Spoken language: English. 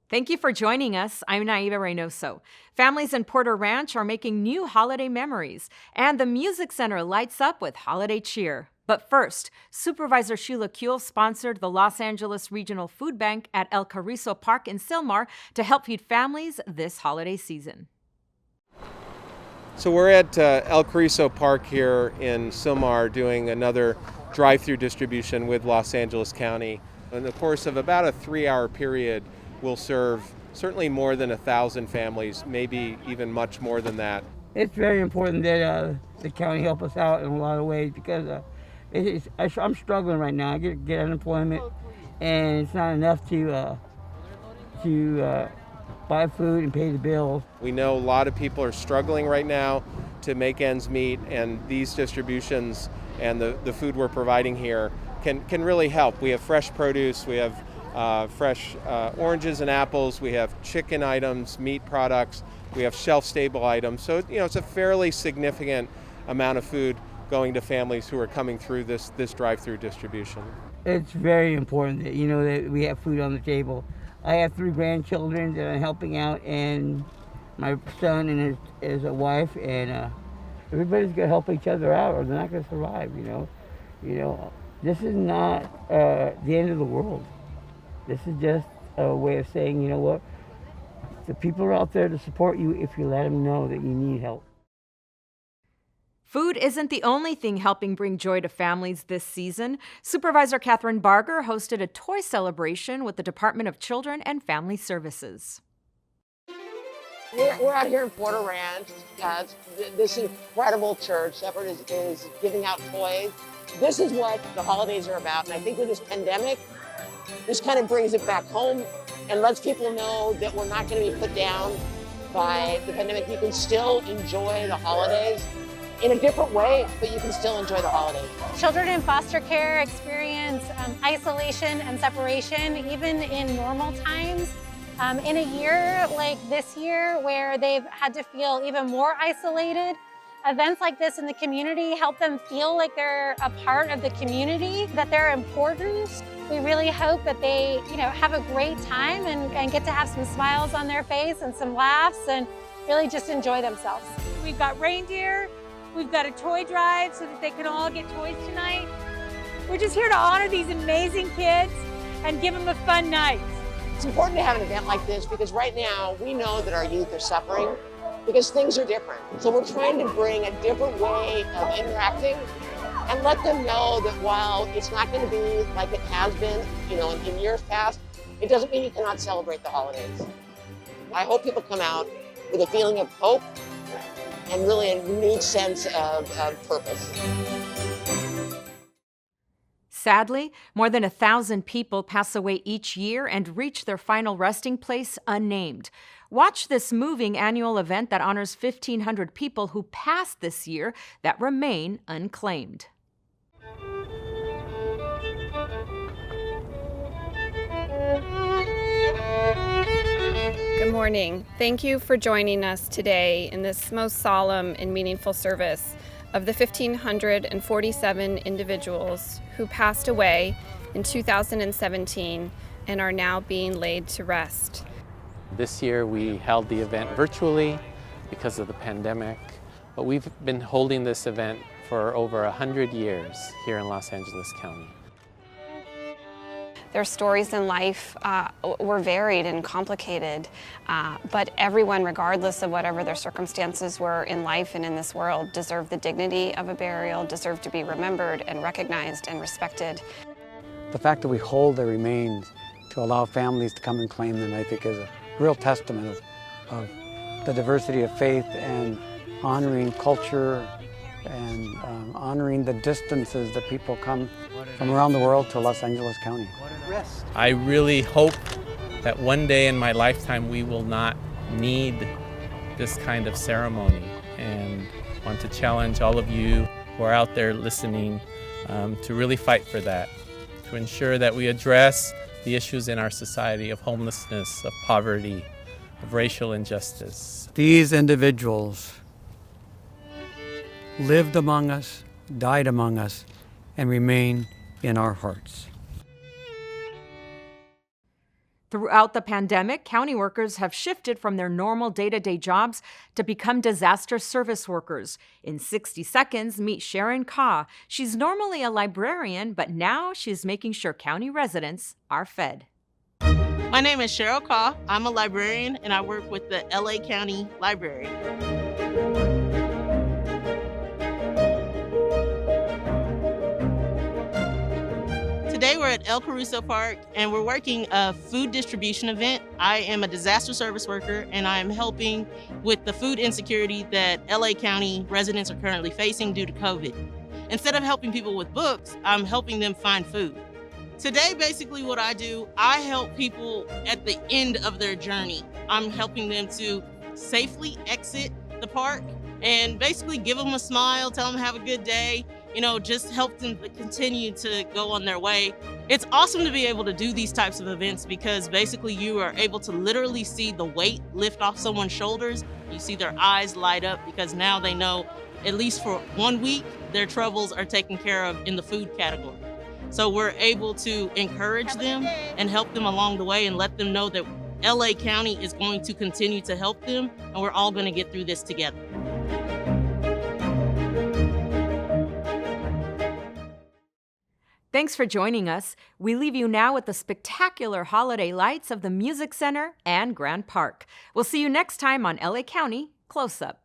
Thank you for joining us. I'm Naiva Reynoso. Families in Porter Ranch are making new holiday memories, and the Music Center lights up with holiday cheer. But first, Supervisor Sheila Kuehl sponsored the Los Angeles Regional Food Bank at El Carrizo Park in Sylmar to help feed families this holiday season. So we're at El Carrizo Park here in Sylmar doing another drive-thru distribution with Los Angeles County. In the course of about a 3-hour period, we'll serve certainly more than 1,000 families, maybe even much more than that. It's very important that the county help us out in a lot of ways because I'm struggling right now. I get unemployment, and it's not enough to buy food and pay the bills. We know a lot of people are struggling right now to make ends meet, and these distributions and the food we're providing here can really help. We have fresh produce, we have fresh oranges and apples, we have chicken items, meat products, we have shelf-stable items. So it's a fairly significant amount of food going to families who are coming through this drive-through distribution. It's very important that that we have food on the table. I have 3 grandchildren that I'm helping out, and my son and his wife, and everybody's gonna help each other out, or they're not gonna survive. This is not the end of the world. This is just a way of saying, you know what, the people are out there to support you if you let them know that you need help. Food isn't the only thing helping bring joy to families this season. Supervisor Catherine Barger hosted a toy celebration with the Department of Children and Family Services. We're out here in Porter Ranch. This incredible church. Shepherd is giving out toys. This is what the holidays are about. And I think with this pandemic, this kind of brings it back home and lets people know that we're not going to be put down by the pandemic. You can still enjoy the holidays in a different way, but you can still enjoy the holidays. Children in foster care experience isolation and separation even in normal times. In a year like this year where they've had to feel even more isolated, events like this in the community help them feel like they're a part of the community, that they're important. We really hope that they have a great time and get to have some smiles on their face and some laughs and really just enjoy themselves. We've got reindeer, we've got a toy drive so that they can all get toys tonight. We're just here to honor these amazing kids and give them a fun night. It's important to have an event like this because right now we know that our youth are suffering because things are different. So we're trying to bring a different way of interacting and let them know that while it's not going to be like it has been, in years past, it doesn't mean you cannot celebrate the holidays. I hope people come out with a feeling of hope and really a unique sense of purpose. Sadly, more than 1,000 people pass away each year and reach their final resting place unnamed. Watch this moving annual event that honors 1,500 people who passed this year that remain unclaimed. Good morning. Thank you for joining us today in this most solemn and meaningful service of the 1,547 individuals who passed away in 2017 and are now being laid to rest. This year we held the event virtually because of the pandemic, but we've been holding this event for over 100 years here in Los Angeles County. Their stories in life were varied and complicated, but everyone, regardless of whatever their circumstances were in life and in this world, deserved the dignity of a burial, deserved to be remembered and recognized and respected. The fact that we hold their remains to allow families to come and claim them, I think, is a real testament of the diversity of faith and honoring culture and honoring the distances that people come from around the world to Los Angeles County. I really hope that one day in my lifetime we will not need this kind of ceremony, and want to challenge all of you who are out there listening to really fight for that. to ensure that we address the issues in our society of homelessness, of poverty, of racial injustice. These individuals lived among us, died among us, and remain in our hearts. Throughout the pandemic, county workers have shifted from their normal day-to-day jobs to become disaster service workers. In 60 seconds, meet Sharon Kaw. She's normally a librarian, but now she's making sure county residents are fed. My name is Cheryl Kaw. I'm a librarian and I work with the LA County Library. Today we're at El Caruso Park and we're working a food distribution event. I am a disaster service worker and I'm helping with the food insecurity that LA County residents are currently facing due to COVID. Instead of helping people with books, I'm helping them find food. Today, basically what I do, I help people at the end of their journey. I'm helping them to safely exit the park and basically give them a smile, tell them have a good day, just help them continue to go on their way. It's awesome to be able to do these types of events because basically you are able to literally see the weight lift off someone's shoulders. You see their eyes light up because now they know, at least for 1 week, their troubles are taken care of in the food category. So we're able to encourage them and help them along the way and let them know that LA County is going to continue to help them and we're all going to get through this together. Thanks for joining us. We leave you now with the spectacular holiday lights of the Music Center and Grand Park. We'll see you next time on LA County Close Up.